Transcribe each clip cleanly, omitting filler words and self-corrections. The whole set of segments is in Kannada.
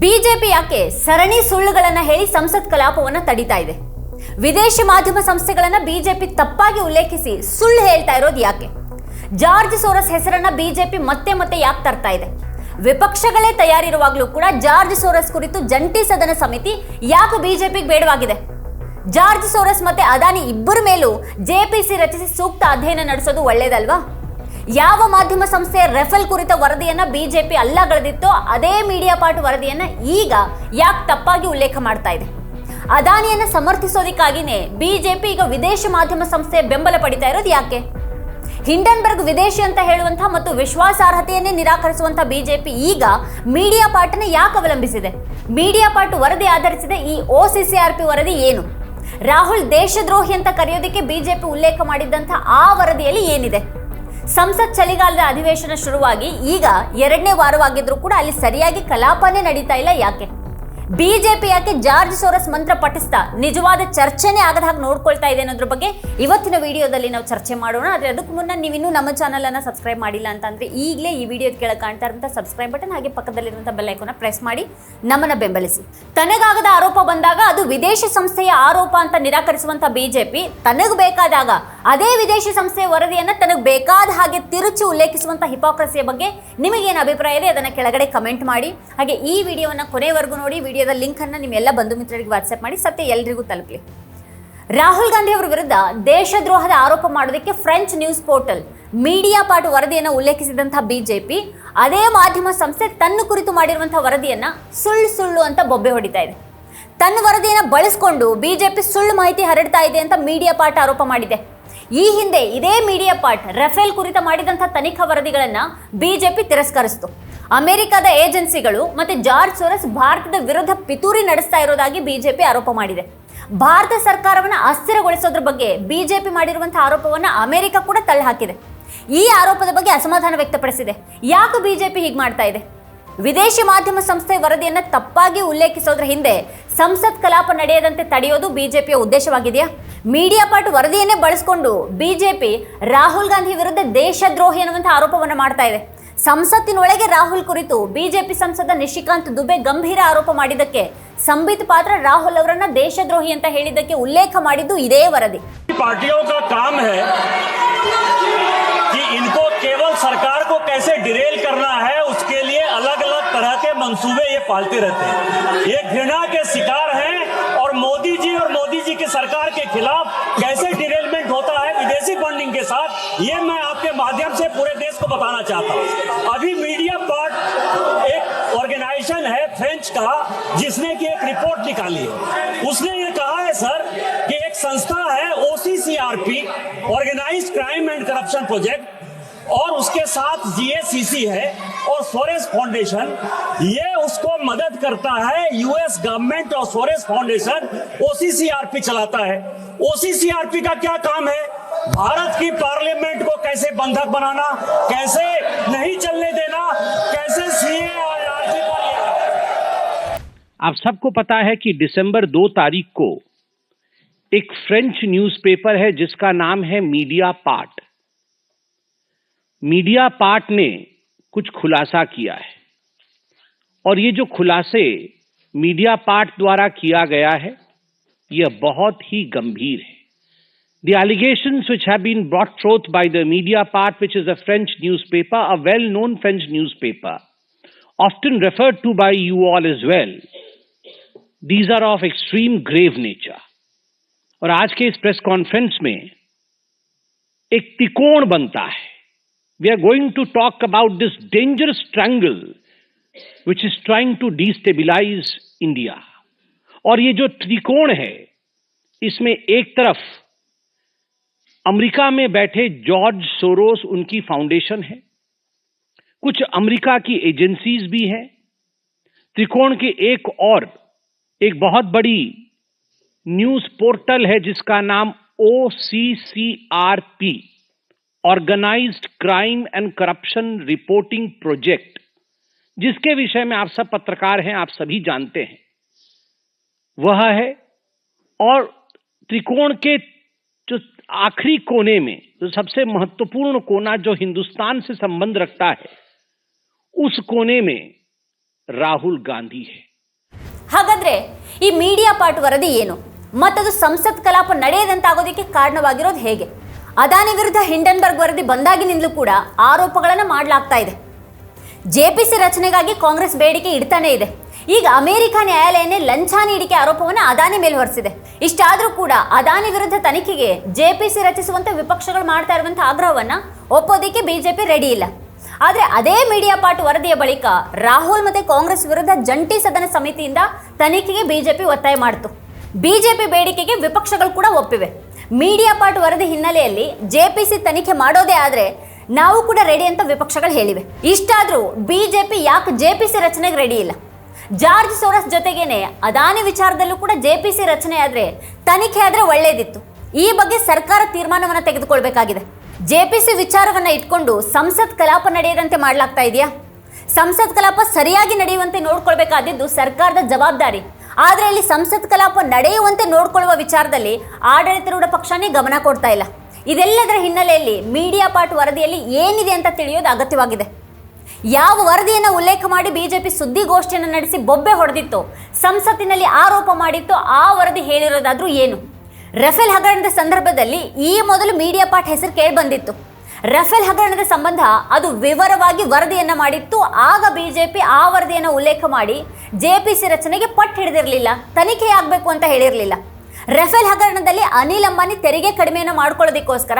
ಬಿಜೆಪಿ ಯಾಕೆ ಸರಣಿ ಸುಳ್ಳುಗಳನ್ನು ಹೇಳಿ ಸಂಸತ್ ಕಲಾಪವನ್ನು ತಡೀತಾ ಇದೆ? ವಿದೇಶಿ ಮಾಧ್ಯಮ ಸಂಸ್ಥೆಗಳನ್ನು ಬಿಜೆಪಿ ತಪ್ಪಾಗಿ ಉಲ್ಲೇಖಿಸಿ ಸುಳ್ಳು ಹೇಳ್ತಾ ಇರೋದು ಯಾಕೆ? ಜಾರ್ಜ್ ಸೋರಸ್ ಹೆಸರನ್ನ ಬಿಜೆಪಿ ಮತ್ತೆ ಮತ್ತೆ ಯಾಕೆ ತರ್ತಾ ಇದೆ? ವಿಪಕ್ಷಗಳೇ ತಯಾರಿರುವಾಗಲೂ ಕೂಡ ಜಾರ್ಜ್ ಸೋರಸ್ ಕುರಿತು ಜಂಟಿ ಸದನ ಸಮಿತಿ ಯಾಕೆ ಬಿಜೆಪಿಗೆ ಬೇಡವಾಗಿದೆ? ಜಾರ್ಜ್ ಸೋರಸ್ ಮತ್ತೆ ಅದಾನಿ ಇಬ್ಬರ ಮೇಲೂ ಜೆಪಿಸಿ ರಚಿಸಿ ಸೂಕ್ತ ಅಧ್ಯಯನ ನಡೆಸೋದು ಒಳ್ಳೇದಲ್ವಾ? ಯಾವ ಮಾಧ್ಯಮ ಸಂಸ್ಥೆಯ ರೆಫೆಲ್ ಕುರಿತ ವರದಿಯನ್ನ ಬಿಜೆಪಿ ಅಲ್ಲಗಳೆದಿತ್ತೋ ಅದೇ ಮೀಡಿಯಾ ಪಾರ್ಟ್ ವರದಿಯನ್ನ ಈಗ ಯಾಕೆ ತಪ್ಪಾಗಿ ಉಲ್ಲೇಖ ಮಾಡ್ತಾ ಇದೆ? ಅದಾನಿಯನ್ನ ಸಮರ್ಥಿಸೋದಕ್ಕಾಗಿನೇ ಬಿಜೆಪಿ ಈಗ ವಿದೇಶಿ ಮಾಧ್ಯಮ ಸಂಸ್ಥೆಯ ಬೆಂಬಲ ಪಡಿತಾ ಇರೋದು ಯಾಕೆ? ಹಿಂಡನ್ಬರ್ಗ್ ವಿದೇಶಿ ಅಂತ ಹೇಳುವಂತಹ ಮತ್ತು ವಿಶ್ವಾಸಾರ್ಹತೆಯನ್ನೇ ನಿರಾಕರಿಸುವಂತಹ ಬಿಜೆಪಿ ಈಗ ಮೀಡಿಯಾ ಪಾರ್ಟ್ನ ಯಾಕೆ ಅವಲಂಬಿಸಿದೆ? ಮೀಡಿಯಾ ಪಾರ್ಟ್ ವರದಿ ಆಧರಿಸಿದ ಈ OCCRP ವರದಿ ಏನು? ರಾಹುಲ್ ದೇಶದ್ರೋಹಿ ಅಂತ ಕರೆಯೋದಕ್ಕೆ ಬಿಜೆಪಿ ಉಲ್ಲೇಖ ಮಾಡಿದ್ದಂತಹ ಆ ವರದಿಯಲ್ಲಿ ಏನಿದೆ? ಸಂಸತ್ ಚಳಿಗಾಲದ ಅಧಿವೇಶನ ಶುರುವಾಗಿ ಈಗ 2ನೇ ವಾರವಾಗಿದ್ರೂ ಕೂಡ ಅಲ್ಲಿ ಸರಿಯಾಗಿ ಕಲಾಪನೇ ನಡೀತಾ ಇಲ್ಲ ಯಾಕೆ? ಬಿಜೆಪಿ ಯಾಕೆ ಜಾರ್ಜ್ ಸೋರಸ್ ಮಂತ್ರ ಪಠಿಸ್ತಾ ನಿಜವಾದ ಚರ್ಚೆನೇ ಆಗದ ಹಾಗೆ ನೋಡ್ಕೊಳ್ತಾ ಇದೆ ಅನ್ನೋದ್ರ ಬಗ್ಗೆ ಇವತ್ತಿನ ವಿಡಿಯೋದಲ್ಲಿ ನಾವು ಚರ್ಚೆ ಮಾಡೋಣ. ಆದರೆ ಅದಕ್ಕೂ ಮುನ್ನ ನೀವಿನ್ನೂ ನಮ್ಮ ಚಾನಲ್ ಅನ್ನ ಸಬ್ಸ್ಕ್ರೈಬ್ ಮಾಡಿಲ್ಲ ಅಂತಂದ್ರೆ ಈಗಲೇ ಈ ವಿಡಿಯೋದ ಕೆಳಗೆ ಕಾಣ್ತಾ ಇರುವಂತಹ ಸಬ್ಸ್ಕ್ರೈಬ್ ಬಟನ್ ಹಾಗೆ ಪಕ್ಕದಲ್ಲಿರುವಂತಹ ಬೆಲ್ ಐಕಾನ್ ಪ್ರೆಸ್ ಮಾಡಿ ನಮ್ಮನ್ನ ಬೆಂಬಲಿಸಿ. ತನಗಾಗದ ಆರೋಪ ಬಂದಾಗ ಅದು ವಿದೇಶಿ ಸಂಸ್ಥೆಯ ಆರೋಪ ಅಂತ ನಿರಾಕರಿಸುವಂತಹ ಬಿಜೆಪಿ ತನಗೆ ಬೇಕಾದಾಗ ಅದೇ ವಿದೇಶಿ ಸಂಸ್ಥೆಯ ವರದಿಯನ್ನ ತನಗೆ ಬೇಕಾದ ಹಾಗೆ ತಿರುಚಿ ಉಲ್ಲೇಖಿಸುವಂತಹ ಹಿಪೋಕ್ರಸಿಯ ಬಗ್ಗೆ ನಿಮಗೇನು ಅಭಿಪ್ರಾಯ ಇದೆ ಅದನ್ನ ಕೆಳಗಡೆ ಕಮೆಂಟ್ ಮಾಡಿ. ಹಾಗೆ ಈ ವಿಡಿಯೋವನ್ನ ಕೊನೆವರೆಗೂ ನೋಡಿ. ವಿಡಿಯೋದ ಲಿಂಕ್ ಅನ್ನ ನಿಮ್ಮ ಎಲ್ಲ ಬಂಧು ಮಿತ್ರರಿಗೆ ವಾಟ್ಸ್ಆಪ್ ಮಾಡಿ ಸತ್ಯ ಎಲ್ಲರಿಗೂ ತಲುಪಲಿ. ರಾಹುಲ್ ಗಾಂಧಿ ಅವರ ವಿರುದ್ಧ ದೇಶದ್ರೋಹದ ಆರೋಪ ಮಾಡೋದಕ್ಕೆ French news portal Mediapart ವರದಿಯನ್ನು ಉಲ್ಲೇಖಿಸಿದಂತಹ ಬಿಜೆಪಿ ಅದೇ ಮಾಧ್ಯಮ ಸಂಸ್ಥೆ ತನ್ನ ಕುರಿತು ಮಾಡಿರುವಂತಹ ವರದಿಯನ್ನ ಸುಳ್ಳು ಅಂತ ಬೊಬ್ಬೆ ಹೊಡಿತಾ ಇದೆ. ತನ್ನ ವರದಿಯನ್ನು ಬಳಸಿಕೊಂಡು ಬಿಜೆಪಿ ಸುಳ್ಳು ಮಾಹಿತಿ ಹರಡ್ತಾ ಇದೆ ಅಂತ ಮೀಡಿಯಾ ಪಾರ್ಟ್ ಆರೋಪ ಮಾಡಿದೆ. ಈ ಹಿಂದೆ ಇದೇ ಮೀಡಿಯಾ ಪಾರ್ಟ್ ರಫೇಲ್ ಕುರಿತ ಮಾಡಿದಂತಹ ತನಿಖಾ ವರದಿಗಳನ್ನ ಬಿಜೆಪಿ ತಿರಸ್ಕರಿಸಿತು. ಅಮೆರಿಕದ ಏಜೆನ್ಸಿಗಳು ಮತ್ತೆ ಜಾರ್ಜ್ ಸೋರಸ್ ಭಾರತದ ವಿರುದ್ಧ ಪಿತೂರಿ ನಡೆಸ್ತಾ ಇರೋದಾಗಿ ಬಿಜೆಪಿ ಆರೋಪ ಮಾಡಿದೆ. ಭಾರತ ಸರ್ಕಾರವನ್ನ ಅಸ್ಥಿರಗೊಳಿಸೋದ್ರ ಬಗ್ಗೆ ಬಿಜೆಪಿ ಮಾಡಿರುವಂತಹ ಆರೋಪವನ್ನ ಅಮೆರಿಕ ಕೂಡ ತಳ್ಳಿಹಾಕಿದೆ. ಈ ಆರೋಪದ ಬಗ್ಗೆ ಅಸಮಾಧಾನ ವ್ಯಕ್ತಪಡಿಸಿದೆ. ಯಾಕೆ ಬಿಜೆಪಿ ಹೀಗೆ ಮಾಡ್ತಾ ಇದೆ? ವಿದೇಶಿ ಮಾಧ್ಯಮ ಸಂಸ್ಥೆ ವರದಿಯನ್ನ ತಪ್ಪಾಗಿ ಉಲ್ಲೇಖಿಸೋದ್ರ ಹಿಂದೆ ಸಂಸತ್ ಕಲಾಪ ನಡೆಯದಂತೆ ತಡೆಯೋದು ಬಿಜೆಪಿಯ ಉದ್ದೇಶವಾಗಿದೆಯಾ? ಮೀಡಿಯಾ ಪಾರ್ಟ್ ವರದಿಯನ್ನೇ ಬಳಸಿಕೊಂಡು ಬಿಜೆಪಿ ರಾಹುಲ್ ಗಾಂಧಿ ವಿರುದ್ಧ ದೇಶದ್ರೋಹಿ ಅನ್ನುವಂತಹ ಆರೋಪವನ್ನು ಮಾಡ್ತಾ ಇದೆ. ಸಂಸತ್ತಿನೊಳಗೆ ರಾಹುಲ್ ಕುರಿತು ಬಿಜೆಪಿ ಸಂಸದ ನಿಶಿಕಾಂತ್ ದುಬೆ ಗಂಭೀರ ಆರೋಪ ಮಾಡಿದ್ದಕ್ಕೆ ಸಂಬಿತ್ ಪಾತ್ರ ರಾಹುಲ್ ಅವರನ್ನ ದೇಶದ್ರೋಹಿ ಅಂತ ಹೇಳಿದ್ದಕ್ಕೆ ಉಲ್ಲೇಖ ಮಾಡಿದ್ದು ಇದೇ ವರದಿ. पार्टियों का काम है कि इनको केवल सरकार को कैसे डिरेल करना है, उसके लिए अलग अलग तरह के मंसूबे ये पालते रहते हैं. ये घृणा के शिकार हैं और मोदी जी की सरकार के खिलाफ कैसे डिरेलमेंट होता है विदेशी फंडिंग के साथ, ये मैं आपके माध्यम से पूरे देश को बताना चाहता हूँ. अभी मीडिया पार्ट एक ऑर्गेनाइजेशन है फ्रेंच का जिसने की एक रिपोर्ट निकाली है. उसने ये कहा है सर कि एक संस्था है OCCRP, organised crime and corruption project, और उसके साथ GACC है और सोरेस फाउंडेशन, ये उसको मदद करता है. US गवर्नमेंट और सोरेस फाउंडेशन OCCRP चलाता है. OCCRP का क्या काम है? भारत की पार्लियामेंट को कैसे बंधक बनाना, कैसे नहीं चलने देना, कैसे CA और RG पर. आप सबको पता है कि दिसंबर 2 तारीख को एक फ्रेंच न्यूज़पेपर है जिसका नाम है मीडिया पार्ट. मीडिया पार्ट ने कुछ खुलासा किया है और ये जो खुलासे मीडिया पार्ट द्वारा किया गया है यह बहुत ही गंभीर है. The allegations which have been brought forth by the media part, which is a French newspaper, a well-known French newspaper, often referred to by you all as well, these are of extreme grave nature. और आज के इस प्रेस कॉन्फ्रेंस में एक त्रिकोण बनता है. We are going to talk about this dangerous triangle which is trying to destabilize India. और ये जो त्रिकोण है इसमें एक तरफ अमेरिका में बैठे जॉर्ज सोरोस उनकी फाउंडेशन है, कुछ अमेरिका की एजेंसीज भी हैं. त्रिकोण के एक और एक बहुत बड़ी न्यूज पोर्टल है जिसका नाम OCCRP, organised crime and corruption reporting project, जिसके विषय में आप सब पत्रकार हैं, आप सभी जानते हैं वह है. और त्रिकोण के जो आखिरी कोने में जो सबसे महत्वपूर्ण कोना जो हिंदुस्तान से संबंध रखता है, उस कोने में राहुल गांधी है। ಹಾಗಾದ್ರೆ ಈ ಮೀಡಿಯಾ ಪಾರ್ಟ್ ವರದಿ ಏನು ಮತ್ತದು ಸಂಸತ್ ಕಲಾಪ ನಡೆಯದಂತಾಗೋದಕ್ಕೆ ಕಾರಣವಾಗಿರೋದು ಹೇಗೆ? ಅದಾನಿ ವಿರುದ್ಧ ಹಿಂಡನ್ಬರ್ಗ್ ವರದಿ ಬಂದಾಗಿನಿಂದಲೂ ಕೂಡ ಆರೋಪಗಳನ್ನು ಮಾಡಲಾಗ್ತಾ ಇದೆ. ಜೆಪಿಸಿ ರಚನೆಗಾಗಿ ಕಾಂಗ್ರೆಸ್ ಬೇಡಿಕೆ ಇಡ್ತಾನೆ ಇದೆ. ಈಗ ಅಮೆರಿಕ ನ್ಯಾಯಾಲಯನೇ ಲಂಚ ನೀಡಿಕೆ ಆರೋಪವನ್ನು ಅದಾನಿ ಮೇಲೆ ಹೊರಿಸಿದೆ. ಇಷ್ಟಾದರೂ ಕೂಡ ಅದಾನಿ ವಿರುದ್ಧ ತನಿಖೆಗೆ ಜೆಪಿಸಿ ರಚಿಸುವಂತೆ ವಿಪಕ್ಷಗಳು ಮಾಡ್ತಾ ಇರುವಂತಹ ಆಗ್ರಹವನ್ನ ಒಪ್ಪೋದಕ್ಕೆ ಬಿಜೆಪಿ ರೆಡಿ ಇಲ್ಲ. ಆದರೆ ಅದೇ ಮೀಡಿಯಾ ಪಾರ್ಟ್ ವರದಿಯ ಬಳಿಕ ರಾಹುಲ್ ಮತ್ತೆ ಕಾಂಗ್ರೆಸ್ ವಿರುದ್ಧ ಜಂಟಿ ಸದನ ಸಮಿತಿಯಿಂದ ತನಿಖೆಗೆ ಬಿಜೆಪಿ ಒತ್ತಾಯ ಮಾಡಿತು. ಬಿಜೆಪಿ ಬೇಡಿಕೆಗೆ ವಿಪಕ್ಷಗಳು ಕೂಡ ಒಪ್ಪಿವೆ. ಮೀಡಿಯಾ ಪಾರ್ಟ್ ವರದಿ ಹಿನ್ನೆಲೆಯಲ್ಲಿ ಜೆಪಿಸಿ ತನಿಖೆ ಮಾಡೋದೇ ಆದ್ರೆ ನಾವು ಕೂಡ ರೆಡಿ ಅಂತ ವಿಪಕ್ಷಗಳು ಹೇಳಿವೆ. ಇಷ್ಟಾದ್ರೂ ಬಿಜೆಪಿ ಯಾಕೆ ಜೆಪಿಸಿ ರಚನೆಗೆ ರೆಡಿ ಇಲ್ಲ? ಜಾರ್ಜ್ ಸೋರಸ್ ಜೊತೆಗೇನೆ ಅದಾನಿ ವಿಚಾರದಲ್ಲೂ ಕೂಡ ಜೆಪಿಸಿ ರಚನೆ ಆದ್ರೆ ತನಿಖೆ ಆದ್ರೆ ಒಳ್ಳೇದಿತ್ತು. ಈ ಬಗ್ಗೆ ಸರ್ಕಾರ ತೀರ್ಮಾನವನ್ನ ತೆಗೆದುಕೊಳ್ಬೇಕಾಗಿದೆ. ಜೆಪಿಸಿ ವಿಚಾರವನ್ನ ಇಟ್ಕೊಂಡು ಸಂಸತ್ ಕಲಾಪ ನಡೆಯದಂತೆ ಮಾಡಲಾಗ್ತಾ ಇದೆಯಾ? ಸಂಸತ್ ಕಲಾಪ ಸರಿಯಾಗಿ ನಡೆಯುವಂತೆ ನೋಡ್ಕೊಳ್ಬೇಕಾದಿದ್ದು ಸರ್ಕಾರದ ಜವಾಬ್ದಾರಿ. ಆದ್ರೆ ಇಲ್ಲಿ ಸಂಸತ್ ಕಲಾಪ ನಡೆಯುವಂತೆ ನೋಡ್ಕೊಳ್ಳುವ ವಿಚಾರದಲ್ಲಿ ಆಡಳಿತಾರೂಢ ಪಕ್ಷನೇ ಗಮನ ಕೊಡ್ತಾ ಇಲ್ಲ. ಇದೆಲ್ಲದರ ಹಿನ್ನೆಲೆಯಲ್ಲಿ ಮೀಡಿಯಾ ಪಾರ್ಟ್ ವರದಿಯಲ್ಲಿ ಏನಿದೆ ಅಂತ ತಿಳಿಯೋದು ಅಗತ್ಯವಾಗಿದೆ. ಯಾವ ವರದಿಯನ್ನು ಉಲ್ಲೇಖ ಮಾಡಿ ಬಿಜೆಪಿ ಸುದ್ದಿಗೋಷ್ಠಿಯನ್ನು ನಡೆಸಿ ಬೊಬ್ಬೆ ಹೊಡೆದಿತ್ತೋ, ಸಂಸತ್ತಿನಲ್ಲಿ ಆರೋಪ ಮಾಡಿತ್ತೋ ಆ ವರದಿ ಹೇಳಿರೋದಾದ್ರೂ ಏನು? ರಫೇಲ್ ಹಗರಣದ ಸಂದರ್ಭದಲ್ಲಿ ಈ ಮೊದಲು ಮೀಡಿಯಾ ಪಾರ್ಟ್ ಹೆಸರು ಕೇಳಿ ಬಂದಿತ್ತು. ರಫೇಲ್ ಹಗರಣದ ಸಂಬಂಧ ಅದು ವಿವರವಾಗಿ ವರದಿಯನ್ನ ಮಾಡಿತ್ತು. ಆಗ ಬಿಜೆಪಿ ಆ ವರದಿಯನ್ನು ಉಲ್ಲೇಖ ಮಾಡಿ ಜೆಪಿಸಿ ರಚನೆಗೆ ಪಟ್ಟು ಹಿಡಿದಿರಲಿಲ್ಲ, ತನಿಖೆ ಆಗಬೇಕು ಅಂತ ಹೇಳಿರಲಿಲ್ಲ. ರಫೇಲ್ ಹಗರಣದಲ್ಲಿ ಅನಿಲ್ ಅಂಬಾನಿ ತೆರಿಗೆ ಕಡಿಮೆಯನ್ನು ಮಾಡ್ಕೊಳ್ಳೋದಕ್ಕೋಸ್ಕರ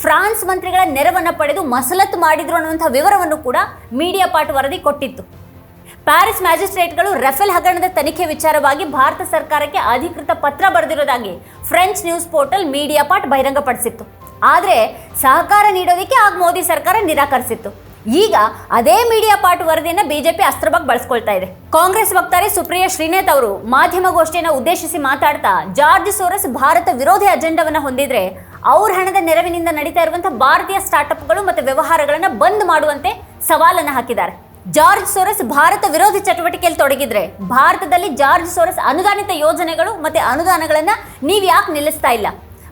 ಫ್ರಾನ್ಸ್ ಮಂತ್ರಿಗಳ ನೆರವನ್ನು ಪಡೆದು ಮಸಲತ್ತು ಮಾಡಿದ್ರು ಅನ್ನುವಂಥ ವಿವರವನ್ನು ಕೂಡ ಮೀಡಿಯಾ ಪಾರ್ಟ್ ವರದಿ ಕೊಟ್ಟಿತ್ತು. ಪ್ಯಾರಿಸ್ ಮ್ಯಾಜಿಸ್ಟ್ರೇಟ್ಗಳು ರಫೇಲ್ ಹಗರಣದ ತನಿಖೆ ವಿಚಾರವಾಗಿ ಭಾರತ ಸರ್ಕಾರಕ್ಕೆ ಅಧಿಕೃತ ಪತ್ರ ಬರೆದಿರೋದಾಗಿ French news portal Mediapart ಬಹಿರಂಗಪಡಿಸಿತ್ತು. ಆದರೆ ಸಹಕಾರ ನೀಡೋದಕ್ಕೆ ಆಗ ಮೋದಿ ಸರ್ಕಾರ ನಿರಾಕರಿಸಿತ್ತು. ಈಗ ಅದೇ ಮೀಡಿಯಾ ಪಾರ್ಟ್ ವರದಿಯನ್ನು ಬಿಜೆಪಿ ಅಸ್ತ್ರವಾಗಿ ಬಳಸ್ಕೊಳ್ತಾ ಇದೆ. ಕಾಂಗ್ರೆಸ್ ವಕ್ತಾರೆ ಸುಪ್ರಿಯಾ ಶ್ರೀನಾಥ್ ಅವರು ಮಾಧ್ಯಮಗೋಷ್ಠಿಯನ್ನು ಉದ್ದೇಶಿಸಿ ಮಾತಾಡ್ತಾ ಜಾರ್ಜ್ ಸೋರಸ್ ಭಾರತ ವಿರೋಧಿ ಅಜೆಂಡಾವನ್ನು ಹೊಂದಿದ್ರೆ ಅವ್ರ ಹಣದ ನೆರವಿನಿಂದ ನಡೀತಾ ಇರುವಂತಹ ಭಾರತೀಯ ಸ್ಟಾರ್ಟ್ಅಪ್ಗಳು ಮತ್ತು ವ್ಯವಹಾರಗಳನ್ನು ಬಂದ್ ಮಾಡುವಂತೆ ಸವಾಲನ್ನು ಹಾಕಿದ್ದಾರೆ. ಜಾರ್ಜ್ ಸೋರಸ್ ಭಾರತ ವಿರೋಧಿ ಚಟುವಟಿಕೆಯಲ್ಲಿ ತೊಡಗಿದ್ರೆ ಭಾರತದಲ್ಲಿ ಜಾರ್ಜ್ ಸೋರಸ್ ಅನುದಾನಿತ ಯೋಜನೆಗಳು ಮತ್ತೆ ಅನುದಾನಗಳನ್ನ ನೀವು ಯಾಕೆ ನಿಲ್ಲಿಸ್ತಾ ಇಲ್ಲ?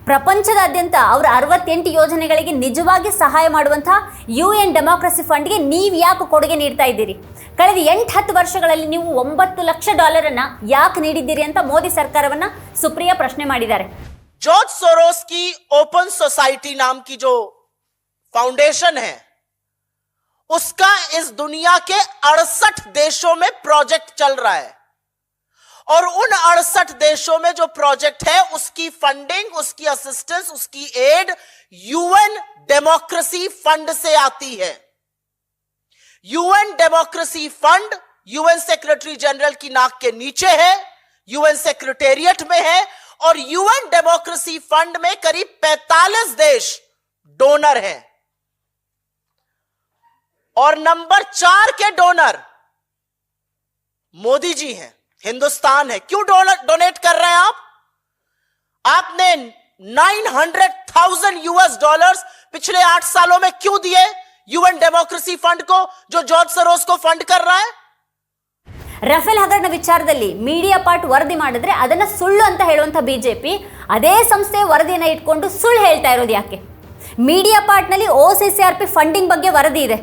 ಪ್ರಪಂಚದಾದ್ಯಂತ ಅವರ 68 ಯೋಜನೆಗಳಿಗೆ ನಿಜವಾಗಿ ಸಹಾಯ ಮಾಡುವಂತಹ UN ಡೆಮಾಕ್ರಸಿ ಫಂಡ್ಗೆ ನೀವು ಯಾಕೆ ಕೊಡುಗೆ ನೀಡ್ತಾ ಇದ್ದೀರಿ? ಕಳೆದ 8-10 ವರ್ಷಗಳಲ್ಲಿ ನೀವು $9 ಲಕ್ಷ ಯಾಕೆ ನೀಡಿದ್ದೀರಿ ಅಂತ ಮೋದಿ ಸರ್ಕಾರವನ್ನ ಸುಪ್ರಿಯಾ ಪ್ರಶ್ನೆ ಮಾಡಿದ್ದಾರೆ. जॉर्ज सोरोस की ओपन सोसाइटी नाम की जो फाउंडेशन है, उसका इस दुनिया के 68 देशों में प्रोजेक्ट चल रहा है और उन 68 देशों में जो प्रोजेक्ट है उसकी फंडिंग, उसकी असिस्टेंस, उसकी एड UN डेमोक्रेसी फंड से आती है. UN democracy fund UN secretary general की नाक के नीचे है, UN सेक्रेटेरिएट में है और UN डेमोक्रेसी फंड में करीब 45 देश डोनर हैं और नंबर 4 के डोनर मोदी जी हैं, हिंदुस्तान है. क्यों डोनेट कर रहे हैं आप? आपने $900,000 पिछले 8 सालों में क्यों दिए UN डेमोक्रेसी फंड को, जो जॉर्ज सोरोस को फंड कर रहा है? ರಫೇಲ್ ಹಗರಣ ವಿಚಾರದಲ್ಲಿ ಮೀಡಿಯಾ ಪಾರ್ಟ್ ವರದಿ ಮಾಡಿದ್ರೆ ಅದನ್ನ ಸುಳ್ಳು ಅಂತ ಹೇಳುವಂಥ ಬಿಜೆಪಿ ಅದೇ ಸಂಸ್ಥೆಯ ವರದಿಯನ್ನು ಇಟ್ಕೊಂಡು ಸುಳ್ಳು ಹೇಳ್ತಾ ಇರೋದು ಯಾಕೆ? ಮೀಡಿಯಾ ಪಾರ್ಟ್ನಲ್ಲಿ OCCRP ಫಂಡಿಂಗ್ ಬಗ್ಗೆ ವರದಿ ಇದೆ.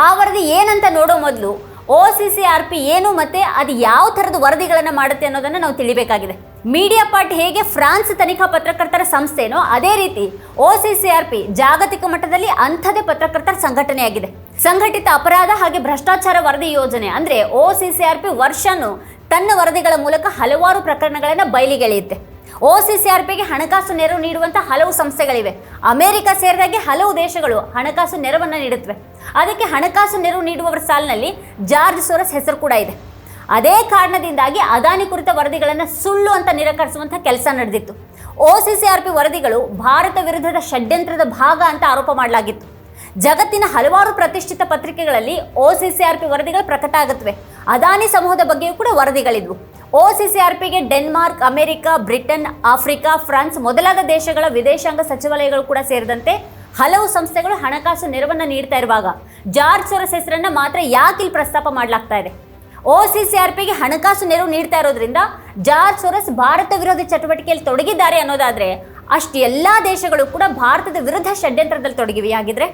ಆ ವರದಿ ಏನಂತ ನೋಡೋ ಮೊದಲು OCCRP ಏನು ಮತ್ತೆ ಅದು ಯಾವ ಥರದ ವರದಿಗಳನ್ನು ಮಾಡುತ್ತೆ ಅನ್ನೋದನ್ನು ನಾವು ತಿಳಿಬೇಕಾಗಿದೆ. ಮೀಡಿಯಾ ಪಾರ್ಟ್ ಹೇಗೆ ಫ್ರಾನ್ಸ್ ತನಿಖಾ ಪತ್ರಕರ್ತರ ಸಂಸ್ಥೆನೋ ಅದೇ ರೀತಿ OCCRP ಜಾಗತಿಕ ಮಟ್ಟದಲ್ಲಿ ಅಂಥದೇ ಪತ್ರಕರ್ತರ ಸಂಘಟನೆಯಾಗಿದೆ. ಸಂಘಟಿತ ಅಪರಾಧ ಹಾಗೆ ಭ್ರಷ್ಟಾಚಾರ ವರದಿ ಯೋಜನೆ ಅಂದ್ರೆ OCCRP ವರ್ಷನೂ ತನ್ನ ವರದಿಗಳ ಮೂಲಕ ಹಲವಾರು ಪ್ರಕರಣಗಳನ್ನು ಬಯಲಿಗೆಳೆಯುತ್ತೆ. OCCRPಗೆ ಹಣಕಾಸು ನೆರವು ನೀಡುವಂಥ ಹಲವು ಸಂಸ್ಥೆಗಳಿವೆ. ಅಮೆರಿಕ ಸೇರಿದಾಗೆ ಹಲವು ದೇಶಗಳು ಹಣಕಾಸು ನೆರವನ್ನು ನೀಡುತ್ತವೆ. ಅದಕ್ಕೆ ಹಣಕಾಸು ನೆರವು ನೀಡುವವರ ಸಾಲಿನಲ್ಲಿ ಜಾರ್ಜ್ ಸೋರಸ್ ಹೆಸರು ಕೂಡ ಇದೆ. ಅದೇ ಕಾರಣದಿಂದಾಗಿ ಅದಾನಿ ಕುರಿತ ವರದಿಗಳನ್ನು ಸುಳ್ಳು ಅಂತ ನಿರಾಕರಿಸುವಂಥ ಕೆಲಸ ನಡೆದಿತ್ತು. OCCRP ವರದಿಗಳು ಭಾರತ ವಿರುದ್ಧದ ಷಡ್ಯಂತ್ರದ ಭಾಗ ಅಂತ ಆರೋಪ ಮಾಡಲಾಗಿತ್ತು. ಜಗತ್ತಿನ ಹಲವಾರು ಪ್ರತಿಷ್ಠಿತ ಪತ್ರಿಕೆಗಳಲ್ಲಿ OCCRP ವರದಿಗಳು ಪ್ರಕಟ ಆಗುತ್ತವೆ. ಅದಾನಿ ಸಮೂಹದ ಬಗ್ಗೆಯೂ ಕೂಡ ವರದಿಗಳಿದ್ವು. OCCRPಗೆ Denmark, America, Britain, Africa, France ಮೊದಲಾದ ದೇಶಗಳ ವಿದೇಶಾಂಗ ಸಚಿವಾಲಯಗಳು ಕೂಡ ಸೇರಿದಂತೆ ಹಲವು ಸಂಸ್ಥೆಗಳು ಹಣಕಾಸು ನೆರವನ್ನು ನೀಡ್ತಾ ಇರುವಾಗ ಜಾರ್ಜ್ ಸೋರಸ್ ಹೆಸರನ್ನ ಮಾತ್ರ ಯಾಕೆ ಇಲ್ಲಿ ಪ್ರಸ್ತಾಪ ಮಾಡಲಾಗ್ತಾ ಇದೆ? OCCRPಗೆ ಹಣಕಾಸು ನೆರವು ನೀಡ್ತಾ ಇರೋದ್ರಿಂದ ಜಾರ್ಜ್ ಸೋರಸ್ ಭಾರತ ವಿರೋಧಿ ಚಟುವಟಿಕೆಯಲ್ಲಿ ತೊಡಗಿದ್ದಾರೆ ಅನ್ನೋದಾದ್ರೆ ಅಷ್ಟು ಎಲ್ಲಾ ದೇಶಗಳು ಕೂಡ ಭಾರತದ ವಿರುದ್ಧ ಷಡ್ಯಂತ್ರದಲ್ಲಿ ತೊಡಗಿವೆಯಾಗಿದ್ರೆ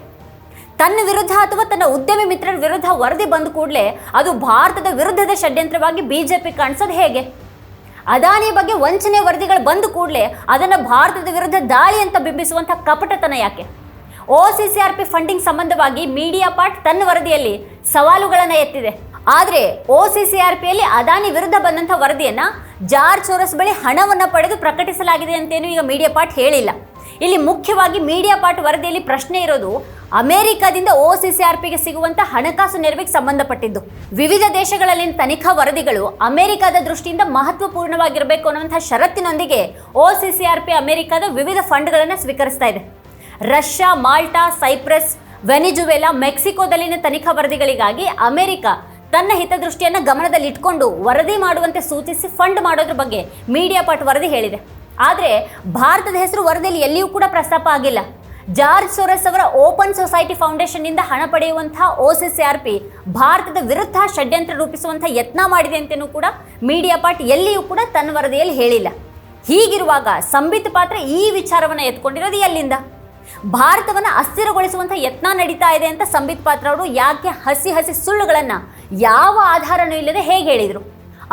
ತನ್ನ ವಿರುದ್ಧ ಅಥವಾ ತನ್ನ ಉದ್ಯಮಿ ಮಿತ್ರರ ವಿರುದ್ಧ ವರದಿ ಬಂದ ಕೂಡಲೇ ಅದು ಭಾರತದ ವಿರುದ್ಧದ ಷಡ್ಯಂತ್ರವಾಗಿ ಬಿಜೆಪಿ ಕಾಣಿಸೋದು ಹೇಗೆ? ಅದಾನಿ ಬಗ್ಗೆ ವಂಚನೆ ವರದಿಗಳು ಬಂದ ಕೂಡಲೇ ಅದನ್ನು ಭಾರತದ ವಿರುದ್ಧ ದಾಳಿ ಅಂತ ಬಿಂಬಿಸುವಂಥ ಕಪಟತನ ಯಾಕೆ? OCCRP ಫಂಡಿಂಗ್ ಸಂಬಂಧವಾಗಿ ಮೀಡಿಯಾ ಪಾರ್ಟ್ ತನ್ನ ವರದಿಯಲ್ಲಿ ಸವಾಲುಗಳನ್ನು ಎತ್ತಿದೆ. ಆದರೆ OCCRPಯಲ್ಲಿ ಅದಾನಿ ವಿರುದ್ಧ ಬಂದಂಥ ವರದಿಯನ್ನು ಜಾರ್ಜ್ ಸೋರಸ್ ಬಳಿ ಹಣವನ್ನು ಪಡೆದು ಪ್ರಕಟಿಸಲಾಗಿದೆ ಅಂತೇನು ಈಗ ಮೀಡಿಯಾ ಪಾರ್ಟ್ ಹೇಳಿಲ್ಲ. ಇಲ್ಲಿ ಮುಖ್ಯವಾಗಿ ಮೀಡಿಯಾ ಪಾರ್ಟ್ ವರದಿಯಲ್ಲಿ ಪ್ರಶ್ನೆ ಇರೋದು ಅಮೆರಿಕದಿಂದ OCCRPಗೆ ಸಿಗುವಂಥ ಹಣಕಾಸು ನೆರವಿಗೆ ಸಂಬಂಧಪಟ್ಟಿದ್ದು. ವಿವಿಧ ದೇಶಗಳಲ್ಲಿನ ತನಿಖಾ ವರದಿಗಳು ಅಮೆರಿಕದ ದೃಷ್ಟಿಯಿಂದ ಮಹತ್ವಪೂರ್ಣವಾಗಿರಬೇಕು ಅನ್ನುವಂಥ ಷರತ್ತಿನೊಂದಿಗೆ OCCRP ಅಮೆರಿಕದ ವಿವಿಧ ಫಂಡ್ಗಳನ್ನು ಸ್ವೀಕರಿಸ್ತಾ ಇದೆ. ರಷ್ಯಾ, ಮಾಲ್ಟಾ, ಸೈಪ್ರಸ್, ವೆನಿಜುವೆಲಾ, ಮೆಕ್ಸಿಕೋದಲ್ಲಿನ ತನಿಖಾ ವರದಿಗಳಿಗಾಗಿ ಅಮೆರಿಕ ತನ್ನ ಹಿತದೃಷ್ಟಿಯನ್ನು ಗಮನದಲ್ಲಿಟ್ಕೊಂಡು ವರದಿ ಮಾಡುವಂತೆ ಸೂಚಿಸಿ ಫಂಡ್ ಮಾಡೋದ್ರ ಬಗ್ಗೆ ಮೀಡಿಯಾ ಪಾರ್ಟ್ ವರದಿ ಹೇಳಿದೆ. ಆದರೆ ಭಾರತದ ಹೆಸರು ವರದಿಯಲ್ಲಿ ಎಲ್ಲಿಯೂ ಕೂಡ ಪ್ರಸ್ತಾಪ ಆಗಿಲ್ಲ. ಜಾರ್ಜ್ ಸೋರಸ್ ಅವರ ಓಪನ್ ಸೊಸೈಟಿ ಫೌಂಡೇಶನ್ನಿಂದ ಹಣ ಪಡೆಯುವಂಥ OCCRP ಭಾರತದ ವಿರುದ್ಧ ಷಡ್ಯಂತ್ರ ರೂಪಿಸುವಂಥ ಯತ್ನ ಮಾಡಿದೆ ಅಂತಲೂ ಕೂಡ ಮೀಡಿಯಾ ಪಾರ್ಟ್ ಎಲ್ಲಿಯೂ ಕೂಡ ತನ್ನ ವರದಿಯಲ್ಲಿ ಹೇಳಿಲ್ಲ. ಹೀಗಿರುವಾಗ ಸಂಬಿತ್ ಪಾತ್ರ ಈ ವಿಚಾರವನ್ನು ಎತ್ಕೊಂಡಿರೋದು ಎಲ್ಲಿಂದ? ಭಾರತವನ್ನು ಅಸ್ಥಿರಗೊಳಿಸುವಂಥ ಯತ್ನ ನಡೀತಾ ಇದೆ ಅಂತ ಸಂಬಿತ್ ಪಾತ್ರ ಅವರು ಯಾಕೆ ಹಸಿ ಸುಳ್ಳುಗಳನ್ನು ಯಾವ ಆಧಾರನೂ ಇಲ್ಲದೆ ಹೇಗೆ ಹೇಳಿದರು?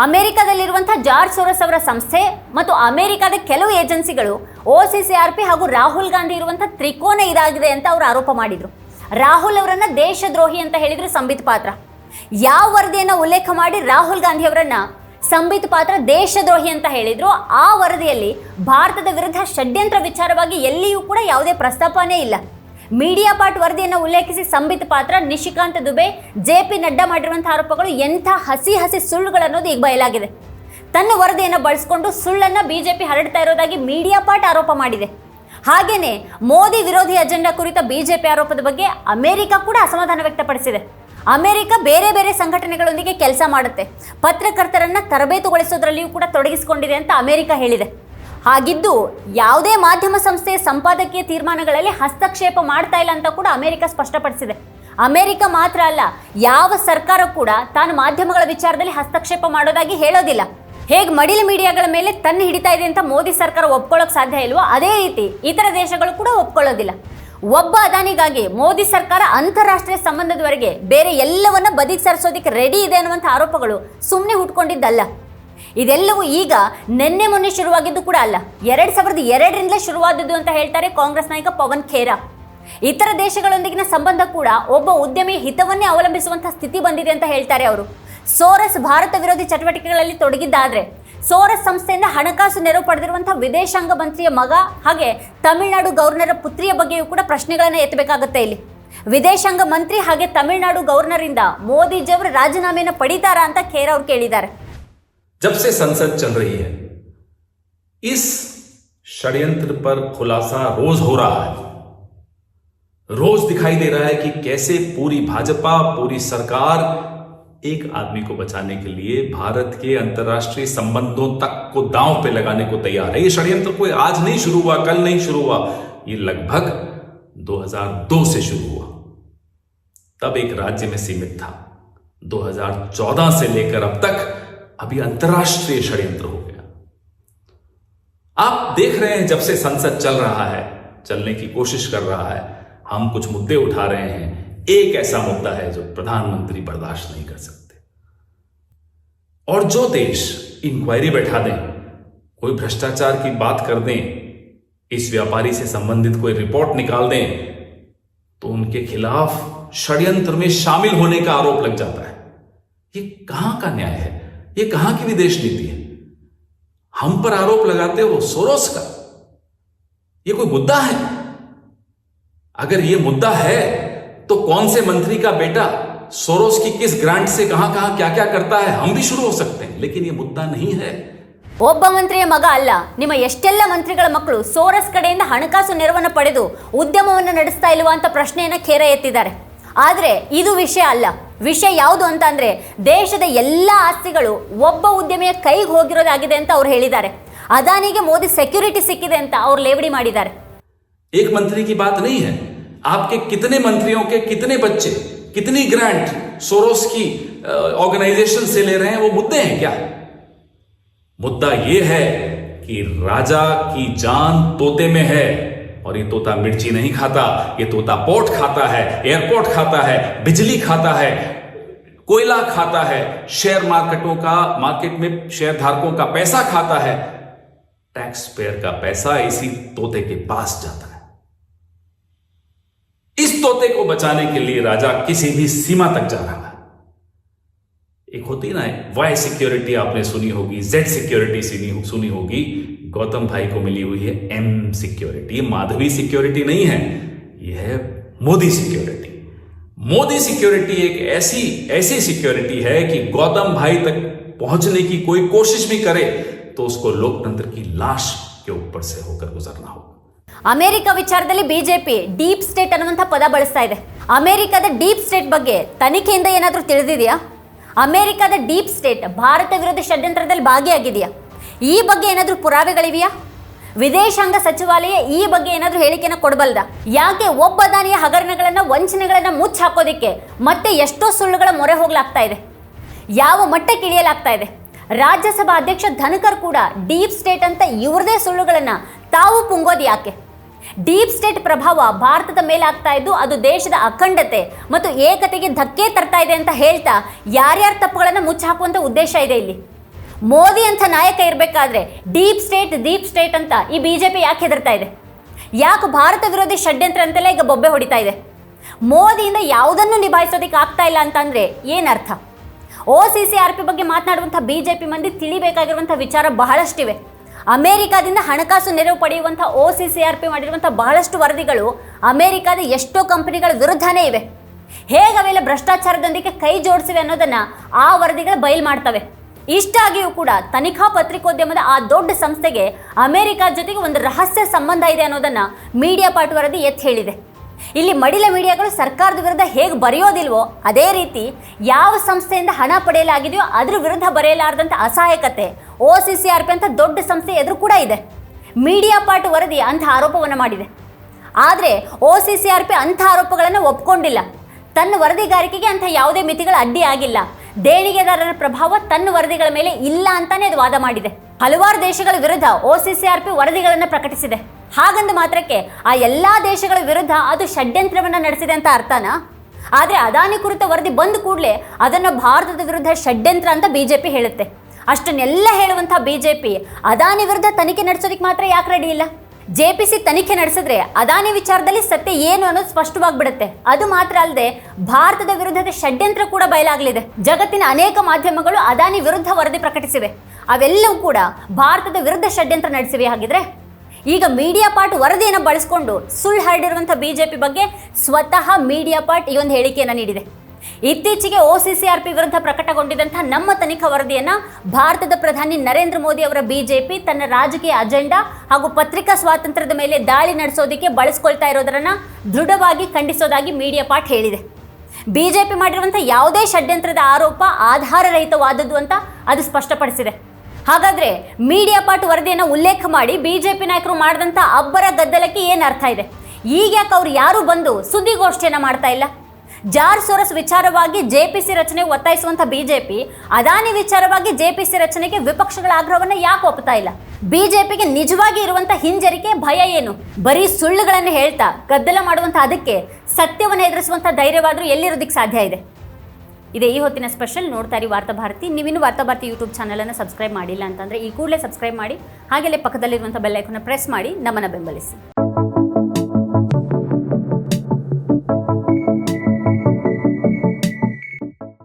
ಅಮೆರಿಕದಲ್ಲಿರುವಂಥ ಜಾರ್ಜ್ ಸೋರಸ್ ಅವರ ಸಂಸ್ಥೆ ಮತ್ತು ಅಮೆರಿಕದ ಕೆಲವು ಏಜೆನ್ಸಿಗಳು OCCRP ಹಾಗೂ ರಾಹುಲ್ ಗಾಂಧಿ ಇರುವಂಥ ತ್ರಿಕೋನ ಇದಾಗಿದೆ ಅಂತ ಅವರು ಆರೋಪ ಮಾಡಿದರು. ರಾಹುಲ್ ಅವರನ್ನ ದೇಶದ್ರೋಹಿ ಅಂತ ಹೇಳಿದರು ಸಂಬಿತ್ ಪಾತ್ರ. ಯಾವ ವರದಿಯನ್ನು ಉಲ್ಲೇಖ ಮಾಡಿ ರಾಹುಲ್ ಗಾಂಧಿ ಅವರನ್ನ ಸಂಬಿತ್ ಪಾತ್ರ ದೇಶದ್ರೋಹಿ ಅಂತ ಹೇಳಿದ್ರು, ಆ ವರದಿಯಲ್ಲಿ ಭಾರತದ ವಿರುದ್ಧ ಷಡ್ಯಂತ್ರ ವಿಚಾರವಾಗಿ ಎಲ್ಲಿಯೂ ಕೂಡ ಯಾವುದೇ ಪ್ರಸ್ತಾಪನೇ ಇಲ್ಲ. ಮೀಡಿಯಾ ಪಾರ್ಟ್ ವರದಿಯನ್ನು ಉಲ್ಲೇಖಿಸಿ ಸಂಬಿತ್ ಪಾತ್ರ, ನಿಶಿಕಾಂತ್ ದುಬೆ, JP ನಡ್ಡಾ ಮಾಡಿರುವಂತಹ ಆರೋಪಗಳು ಎಂಥ ಹಸಿ ಸುಳ್ಳುಗಳನ್ನೋದು ಈಗ ಬಯಲಾಗಿದೆ. ತನ್ನ ವರದಿಯನ್ನು ಬಳಸಿಕೊಂಡು ಸುಳ್ಳನ್ನು ಬಿಜೆಪಿ ಹರಡ್ತಾ ಇರೋದಾಗಿ ಮೀಡಿಯಾ ಪಾರ್ಟ್ ಆರೋಪ ಮಾಡಿದೆ. ಹಾಗೇನೆ ಮೋದಿ ವಿರೋಧಿ ಅಜೆಂಡಾ ಕುರಿತ ಬಿಜೆಪಿ ಆರೋಪದ ಬಗ್ಗೆ ಅಮೆರಿಕ ಕೂಡ ಅಸಮಾಧಾನ ವ್ಯಕ್ತಪಡಿಸಿದೆ. ಅಮೆರಿಕ ಬೇರೆ ಬೇರೆ ಸಂಘಟನೆಗಳೊಂದಿಗೆ ಕೆಲಸ ಮಾಡುತ್ತೆ, ಪತ್ರಕರ್ತರನ್ನ ತರಬೇತುಗೊಳಿಸೋದ್ರಲ್ಲಿಯೂ ಕೂಡ ತೊಡಗಿಸಿಕೊಂಡಿದೆ ಅಂತ ಅಮೆರಿಕ ಹೇಳಿದೆ. ಹಾಗಿದ್ದು ಯಾವುದೇ ಮಾಧ್ಯಮ ಸಂಸ್ಥೆಯ ಸಂಪಾದಕೀಯ ತೀರ್ಮಾನಗಳಲ್ಲಿ ಹಸ್ತಕ್ಷೇಪ ಮಾಡ್ತಾ ಇಲ್ಲ ಅಂತ ಕೂಡ ಅಮೆರಿಕ ಸ್ಪಷ್ಟಪಡಿಸಿದೆ. ಅಮೆರಿಕ ಮಾತ್ರ ಅಲ್ಲ, ಯಾವ ಸರ್ಕಾರ ಕೂಡ ತಾನು ಮಾಧ್ಯಮಗಳ ವಿಚಾರದಲ್ಲಿ ಹಸ್ತಕ್ಷೇಪ ಮಾಡೋದಾಗಿ ಹೇಳೋದಿಲ್ಲ. ಹೇಗೆ ಮಡಿಲು ಮೀಡಿಯಾಗಳ ಮೇಲೆ ತನ್ನ ಹಿಡಿತಾ ಇದೆ ಅಂತ ಮೋದಿ ಸರ್ಕಾರ ಒಪ್ಕೊಳ್ಳೋಕೆ ಸಾಧ್ಯ ಇಲ್ವೋ, ಅದೇ ರೀತಿ ಇತರ ದೇಶಗಳು ಕೂಡ ಒಪ್ಕೊಳ್ಳೋದಿಲ್ಲ. ಒಬ್ಬ ಅದಾನಿಗಾಗಿ ಮೋದಿ ಸರ್ಕಾರ ಅಂತಾರಾಷ್ಟ್ರೀಯ ಸಂಬಂಧದವರೆಗೆ ಬೇರೆ ಎಲ್ಲವನ್ನ ಬದಿಗೆ ಸರಿಸೋದಕ್ಕೆ ರೆಡಿ ಇದೆ ಅನ್ನುವಂಥ ಆರೋಪಗಳು ಸುಮ್ಮನೆ ಹುಟ್ಕೊಂಡಿದ್ದಲ್ಲ. ಇದೆಲ್ಲವೂ ಈಗ ನಿನ್ನೆ ಮೊನ್ನೆ ಶುರುವಾಗಿದ್ದು ಕೂಡ ಅಲ್ಲ, 2002ರಿಂದಲೇ ಶುರುವಾದದ್ದು ಅಂತ ಹೇಳ್ತಾರೆ ಕಾಂಗ್ರೆಸ್ ನಾಯಕ ಪವನ್ ಖೇರಾ. ಇತರ ದೇಶಗಳೊಂದಿಗಿನ ಸಂಬಂಧ ಕೂಡ ಒಬ್ಬ ಉದ್ಯಮಿ ಹಿತವನ್ನೇ ಅವಲಂಬಿಸುವಂಥ ಸ್ಥಿತಿ ಬಂದಿದೆ ಅಂತ ಹೇಳ್ತಾರೆ ಅವರು. ಸೋರಸ್ ಭಾರತ ವಿರೋಧಿ ಚಟುವಟಿಕೆಗಳಲ್ಲಿ ತೊಡಗಿದ್ದಾದ್ರೆ ಸೋರಸ್ ಸಂಸ್ಥೆಯಿಂದ ಹಣಕಾಸು ನೆರವು ಪಡೆದಿರುವಂತಹ ವಿದೇಶಾಂಗ ಮಂತ್ರಿಯ ಮಗ ಹಾಗೆ ತಮಿಳುನಾಡು ಗವರ್ನರ್ ಪುತ್ರಿಯ ಬಗ್ಗೆಯೂ ಕೂಡ ಪ್ರಶ್ನೆಗಳನ್ನು ಎತ್ತಬೇಕಾಗುತ್ತೆ. ಇಲ್ಲಿ ವಿದೇಶಾಂಗ ಮಂತ್ರಿ ಹಾಗೆ ತಮಿಳುನಾಡು ಗವರ್ನರ್ ಇಂದ ಮೋದಿಜಿಯವರು ರಾಜೀನಾಮೆಯನ್ನು ಪಡಿತಾರಾ ಅಂತ ಖೇರಾ ಅವರು ಕೇಳಿದ್ದಾರೆ. जब से संसद चल रही है, इस षड्यंत्र पर खुलासा रोज हो रहा है. रोज दिखाई दे रहा है कि कैसे पूरी भाजपा, पूरी सरकार एक आदमी को बचाने के लिए भारत के अंतर्राष्ट्रीय संबंधों तक को दांव पे लगाने को तैयार है. ये षड्यंत्र कोई आज नहीं शुरू हुआ, कल नहीं शुरू हुआ, ये लगभग 2002 से शुरू हुआ. तब एक राज्य में सीमित था. 2014 से लेकर अब तक अभी अंतर्राष्ट्रीय षड्यंत्र हो गया. आप देख रहे हैं, जब से संसद चल रहा है, चलने की कोशिश कर रहा है, हम कुछ मुद्दे उठा रहे हैं. एक ऐसा मुद्दा है जो प्रधानमंत्री बर्दाश्त नहीं कर सकते. और जो देश इंक्वायरी बैठा दें, कोई भ्रष्टाचार की बात कर दें, इस व्यापारी से संबंधित कोई रिपोर्ट निकाल दें, तो उनके खिलाफ षड्यंत्र में शामिल होने का आरोप लग जाता है. ये कहां का न्याय है? ये कहां की विदेश नीति है? हम पर आरोप लगाते हो सोरोस का. ये कोई मुद्दा है? अगर ये मुद्दा है तो कौन से मंत्री का बेटा सोरोस की किस ग्रांट से कहां कहां क्या क्या करता है, हम भी शुरू हो सकते हैं. लेकिन ये मुद्दा नहीं है. ಒಬ್ಬ ಮಂತ್ರಿಯ ಮಗ ಅಲ್ಲ, ನಿಮ್ಮ ಎಷ್ಟೆಲ್ಲ ಮಂತ್ರಿಗಳ ಮಕ್ಕಳು ಸೋರಸ್ ಕಡೆಯಿಂದ ಹಣಕಾಸು ನೆರವನ್ನು ಪಡೆದು ಉದ್ಯಮವನ್ನು ನಡೆಸ್ತಾ ಇಲ್ವಾ ಅಂತ ಪ್ರಶ್ನೆಯನ್ನು ಖೇರಾ ಎತ್ತಿದ್ದಾರೆ. ಆದರೆ ಇದು ವಿಷಯ ಅಲ್ಲ. ವಿಷಯ ಯಾವುದು ಅಂತ ಅಂದ್ರೆ ದೇಶದ ಎಲ್ಲ ಆಸ್ತಿಗಳು ಒಬ್ಬ ಉದ್ಯಮಿಯ ಕೈಗೆ ಹೋಗಿರೋದಾಗಿದೆ ಅಂತ ಅವ್ರು ಹೇಳಿದ್ದಾರೆ. ಅದಾನಿಗೆ ಮೋದಿ ಸೆಕ್ಯೂರಿಟಿ ಸಿಕ್ಕಿದೆ ಅಂತ ಅವ್ರು ಲೇವಡಿ ಮಾಡಿದ್ದಾರೆ. एक मंत्री की बात नहीं है. आपके कितने मंत्रियों के कितने बच्चे, कितनी ग्रांट सोरोस की ऑर्गेनाइजेशन से ले रहे हैं, वो मुद्दे हैं क्या? मुद्दा ये है कि राजा की जान तोते में है और ये तोता मिर्ची नहीं खाता, ये तोता पोर्ट खाता है, एयरपोर्ट खाता है, बिजली खाता है, कोयला खाता है, शेयर मार्केट में शेयर धारकों का पैसा खाता है। टैक्स पेयर का पैसा इसी तोते के पास जाता है। इस तोते को बचाने के लिए राजा किसी भी सीमा तक जा रहा है। एक होती ना वाई सिक्योरिटी आपने सुनी होगी, जेड सिक्योरिटी सुनी होगी, गौतम भाई को मिली हुई है एम सिक्योरिटी। माधवी सिक्योरिटी नहीं है, यह है मोदी सिक्योरिटी। मोदी सिक्योरिटी एक ऐसी सिक्योरिटी है कि गौतम भाई तक पहुंचने की कोई कोशिश भी करे तो उसको लोकतंत्र की लाश के ऊपर से होकर गुजरना होगा। ಅಮೆರಿಕ ವಿಚಾರದಲ್ಲಿ ಬಿಜೆಪಿ ಡೀಪ್ ಸ್ಟೇಟ್ ಅನ್ನುವಂಥ ಪದ ಬಳಸ್ತಾ ಇದೆ. ಅಮೆರಿಕದ ಡೀಪ್ ಸ್ಟೇಟ್ ಬಗ್ಗೆ ತನಿಖೆಯಿಂದ ಏನಾದರೂ ತಿಳಿದಿದೆಯಾ? ಅಮೆರಿಕದ ಡೀಪ್ ಸ್ಟೇಟ್ ಭಾರತ ವಿರೋಧಿ ಷಡ್ಯಂತ್ರದಲ್ಲಿ ಭಾಗಿಯಾಗಿದೆಯಾ? ಈ ಬಗ್ಗೆ ಏನಾದರೂ ಪುರಾವೆಗಳಿವೆಯಾ? ವಿದೇಶಾಂಗ ಸಚಿವಾಲಯ ಈ ಬಗ್ಗೆ ಏನಾದರೂ ಹೇಳಿಕೆಯನ್ನು ಕೊಡಬಲ್ಲದ? ಯಾಕೆ ಒಬ್ಬ ಅದಾನಿಯ ಹಗರಣಗಳನ್ನು ವಂಚನೆಗಳನ್ನು ಮುಚ್ಚಿ ಹಾಕೋದಿಕ್ಕೆ ಮತ್ತೆ ಎಷ್ಟೋ ಸುಳ್ಳುಗಳ ಮೊರೆ ಹೋಗ್ಲಾಗ್ತಾ ಇದೆ? ಯಾವ ಮಟ್ಟಕ್ಕೆ ಇಳಿಯಲಾಗ್ತಾ ಇದೆ? ರಾಜ್ಯಸಭಾ ಅಧ್ಯಕ್ಷ ಧನ್ಕರ್ ಕೂಡ ಡೀಪ್ ಸ್ಟೇಟ್ ಅಂತ ಇವ್ರದೇ ಸುಳ್ಳುಗಳನ್ನು ತಾವು ಪುಂಗೋದು ಯಾಕೆ? ಡೀಪ್ ಸ್ಟೇಟ್ ಪ್ರಭಾವ ಭಾರತದ ಮೇಲೆ ಆಗ್ತಾ ಇದ್ದು ಅದು ದೇಶದ ಅಖಂಡತೆ ಮತ್ತು ಏಕತೆಗೆ ಧಕ್ಕೆ ತರ್ತಾ ಇದೆ ಅಂತ ಹೇಳ್ತಾ ಯಾರ್ಯಾರ ತಪ್ಪುಗಳನ್ನು ಮುಚ್ಚಾಕುವಂಥ ಉದ್ದೇಶ ಇದೆ ಇಲ್ಲಿ. ಮೋದಿ ಅಂತ ನಾಯಕ ಇರಬೇಕಾದ್ರೆ ಡೀಪ್ ಸ್ಟೇಟ್ ಅಂತ ಈ ಬಿಜೆಪಿ ಯಾಕೆ ಹೆದರ್ತಾ ಇದೆ? ಯಾಕೆ ಭಾರತ ವಿರೋಧಿ ಷಡ್ಯಂತ್ರ ಅಂತೆಲ್ಲ ಈಗ ಬೊಬ್ಬೆ ಹೊಡಿತಾ ಇದೆ? ಮೋದಿಯಿಂದ ಯಾವುದನ್ನು ನಿಭಾಯಿಸೋದಕ್ಕೆ ಆಗ್ತಾ ಇಲ್ಲ ಅಂತಂದ್ರೆ ಏನರ್ಥ? OCCRP ಬಗ್ಗೆ ಮಾತನಾಡುವಂಥ ಬಿಜೆಪಿ ಮಂದಿ ತಿಳಿಬೇಕಾಗಿರುವಂಥ ವಿಚಾರ ಬಹಳಷ್ಟಿವೆ. ಅಮೆರಿಕಾದಿಂದ ಹಣಕಾಸು ನೆರವು ಪಡೆಯುವಂಥ OCCRP ಮಾಡಿರುವಂಥ ಬಹಳಷ್ಟು ವರದಿಗಳು ಅಮೆರಿಕಾದ ಎಷ್ಟೋ ಕಂಪನಿಗಳ ವಿರುದ್ಧನೇ ಇವೆ. ಹೇಗೆ ಅವೆಲ್ಲ ಭ್ರಷ್ಟಾಚಾರದೊಂದಿಗೆ ಕೈ ಜೋಡಿಸಿವೆ ಅನ್ನೋದನ್ನು ಆ ವರದಿಗಳು ಬಯಲು ಮಾಡ್ತವೆ. ಇಷ್ಟಾಗಿಯೂ ಕೂಡ ತನಿಖಾ ಪತ್ರಿಕೋದ್ಯಮದ ಆ ದೊಡ್ಡ ಸಂಸ್ಥೆಗೆ ಅಮೆರಿಕದ ಜೊತೆಗೆ ಒಂದು ರಹಸ್ಯ ಸಂಬಂಧ ಇದೆ ಅನ್ನೋದನ್ನು ಮೀಡಿಯಾ ಪಾರ್ಟ್ ವರದಿ ಎತ್ತಿ ಹೇಳಿದೆ. ಇಲ್ಲಿ ಮಡಿಲ ಮೀಡಿಯಾಗಳು ಸರ್ಕಾರದ ವಿರುದ್ಧ ಹೇಗೆ ಬರೆಯೋದಿಲ್ವೋ ಅದೇ ರೀತಿ ಯಾವ ಸಂಸ್ಥೆಯಿಂದ ಹಣ ಪಡೆಯಲಾಗಿದೆಯೋ ಅದ್ರ ವಿರುದ್ಧ ಬರೆಯಲಾರದಂಥ ಅಸಹಾಯಕತೆ OCCRP ಅಂತ ದೊಡ್ಡ ಸಂಸ್ಥೆ ಎದುರು ಕೂಡ ಇದೆ. ಮೀಡಿಯಾ ಪಾರ್ಟ್ ವರದಿ ಅಂಥ ಆರೋಪವನ್ನು ಮಾಡಿದೆ. ಆದರೆ OCCRP ಅಂಥ ಆರೋಪಗಳನ್ನು ಒಪ್ಕೊಂಡಿಲ್ಲ. ತನ್ನ ವರದಿಗಾರಿಕೆಗೆ ಅಂಥ ಯಾವುದೇ ಮಿತಿಗಳ ಅಡ್ಡಿ ಆಗಿಲ್ಲ. ದೇಣಿಗೆದಾರರ ಪ್ರಭಾವ ತನ್ನ ವರದಿಗಳ ಮೇಲೆ ಇಲ್ಲ ಅಂತಾನೆ ಅದು ವಾದ ಮಾಡಿದೆ. ಹಲವಾರು ದೇಶಗಳ ವಿರುದ್ಧ OCCRP ವರದಿಗಳನ್ನು ಪ್ರಕಟಿಸಿದೆ. ಹಾಗಂದ ಮಾತ್ರಕ್ಕೆ ಆ ಎಲ್ಲ ದೇಶಗಳ ವಿರುದ್ಧ ಅದು ಷಡ್ಯಂತ್ರವನ್ನು ನಡೆಸಿದೆ ಅಂತ ಅರ್ಥನಾ? ಆದರೆ ಅದಾನಿ ಕುರಿತ ವರದಿ ಬಂದ ಕೂಡಲೇ ಅದನ್ನು ಭಾರತದ ವಿರುದ್ಧ ಷಡ್ಯಂತ್ರ ಅಂತ ಬಿಜೆಪಿ ಹೇಳುತ್ತೆ. ಅಷ್ಟನ್ನೆಲ್ಲ ಹೇಳುವಂಥ ಬಿಜೆಪಿ ಅದಾನಿ ವಿರುದ್ಧ ತನಿಖೆ ನಡೆಸೋದಕ್ಕೆ ಮಾತ್ರ ಯಾಕೆ ರೆಡಿ ಇಲ್ಲ? JPC ತನಿಖೆ ನಡೆಸಿದ್ರೆ ಅದಾನಿ ವಿಚಾರದಲ್ಲಿ ಸತ್ಯ ಏನು ಅನ್ನೋದು ಸ್ಪಷ್ಟವಾಗಿಬಿಡುತ್ತೆ. ಅದು ಮಾತ್ರ ಅಲ್ಲದೆ ಭಾರತದ ವಿರುದ್ಧದ ಷಡ್ಯಂತ್ರ ಕೂಡ ಬಯಲಾಗಲಿದೆ. ಜಗತ್ತಿನ ಅನೇಕ ಮಾಧ್ಯಮಗಳು ಅದಾನಿ ವಿರುದ್ಧ ವರದಿ ಪ್ರಕಟಿಸಿವೆ. ಅವೆಲ್ಲವೂ ಕೂಡ ಭಾರತದ ವಿರುದ್ಧ ಷಡ್ಯಂತ್ರ ನಡೆಸಿವೆ. ಹಾಗಿದ್ರೆ ಈಗ ಮೀಡಿಯಾ ಪಾರ್ಟ್ ವರದಿಯನ್ನು ಬಳಸಿಕೊಂಡು ಸುಳ್ಳು ಹರಡಿರುವಂಥ ಬಿಜೆಪಿ ಬಗ್ಗೆ ಸ್ವತಃ ಮೀಡಿಯಾ ಪಾರ್ಟ್ ಈ ಒಂದು ಹೇಳಿಕೆಯನ್ನು ನೀಡಿದೆ. ಇತ್ತೀಚೆಗೆ OCCRP ವಿರುದ್ಧ ಪ್ರಕಟಗೊಂಡಿದ್ದಂಥ ನಮ್ಮ ತನಿಖಾ ವರದಿಯನ್ನು ಭಾರತದ ಪ್ರಧಾನಿ ನರೇಂದ್ರ ಮೋದಿ ಅವರ ಬಿಜೆಪಿ ತನ್ನ ರಾಜಕೀಯ ಅಜೆಂಡಾ ಹಾಗೂ ಪತ್ರಿಕಾ ಸ್ವಾತಂತ್ರ್ಯದ ಮೇಲೆ ದಾಳಿ ನಡೆಸೋದಕ್ಕೆ ಬಳಸ್ಕೊಳ್ತಾ ಇರೋದನ್ನು ದೃಢವಾಗಿ ಖಂಡಿಸೋದಾಗಿ ಮೀಡಿಯಾ ಪಾರ್ಟ್ ಹೇಳಿದೆ. ಬಿಜೆಪಿ ಮಾಡಿರುವಂಥ ಯಾವುದೇ ಷಡ್ಯಂತ್ರದ ಆರೋಪ ಆಧಾರರಹಿತವಾದದ್ದು ಅಂತ ಅದು ಸ್ಪಷ್ಟಪಡಿಸಿದೆ. ಹಾಗಾದರೆ ಮೀಡಿಯಾ ಪಾರ್ಟ್ ವರದಿಯನ್ನು ಉಲ್ಲೇಖ ಮಾಡಿ ಬಿಜೆಪಿ ನಾಯಕರು ಮಾಡಿದಂಥ ಅಬ್ಬರ ಗದ್ದಲಕ್ಕೆ ಏನು ಅರ್ಥ ಇದೆ? ಈಗ ಯಾಕೆ ಅವ್ರು ಯಾರೂ ಬಂದು ಸುದ್ದಿಗೋಷ್ಠಿಯನ್ನು ಮಾಡ್ತಾ ಇಲ್ಲ? ಜಾರ್ಜ್ ಸೋರಸ್ ವಿಚಾರವಾಗಿ JPC ರಚನೆಗೆ ಒತ್ತಾಯಿಸುವಂಥ ಬಿಜೆಪಿ ಅದಾನಿ ವಿಚಾರವಾಗಿ JPC ರಚನೆಗೆ ವಿಪಕ್ಷಗಳ ಆಗ್ರಹವನ್ನು ಯಾಕೆ ಒಪ್ಪುತ್ತಾ ಇಲ್ಲ? ಬಿಜೆಪಿಗೆ ನಿಜವಾಗಿ ಇರುವಂಥ ಹಿಂಜರಿಕೆ ಭಯ ಏನು? ಬರೀ ಸುಳ್ಳುಗಳನ್ನು ಹೇಳ್ತಾ ಗದ್ದಲ ಮಾಡುವಂಥ ಅದಕ್ಕೆ ಸತ್ಯವನ್ನು ಎದುರಿಸುವಂಥ ಧೈರ್ಯವಾದರೂ ಎಲ್ಲಿರೋದಕ್ಕೆ ಸಾಧ್ಯ ಇದೆ? ಇದೇ ಈ ಹೊತ್ತಿನ ಸ್ಪೆಷಲ್. ನೋಡ್ತಾ ಇರಿ ವಾರ್ತಾಭಾರತಿ. ನೀವಿನ್ನು ವಾರ್ತಾಭಾರತಿ ಯೂಟ್ಯೂಬ್ ಚಾನಲನ್ನು ಸಬ್ಸ್ಕ್ರೈಬ್ ಮಾಡಿಲ್ಲ ಅಂತಂದರೆ ಈ ಕೂಡಲೇ ಸಬ್ಸ್ಕ್ರೈಬ್ ಮಾಡಿ, ಹಾಗೆಯೇ ಪಕ್ಕದಲ್ಲಿರುವಂಥ ಬೆಲ್ ಐಕಾನ್ನ ಪ್ರೆಸ್ ಮಾಡಿ ನಮ್ಮನ್ನು ಬೆಂಬಲಿಸಿ.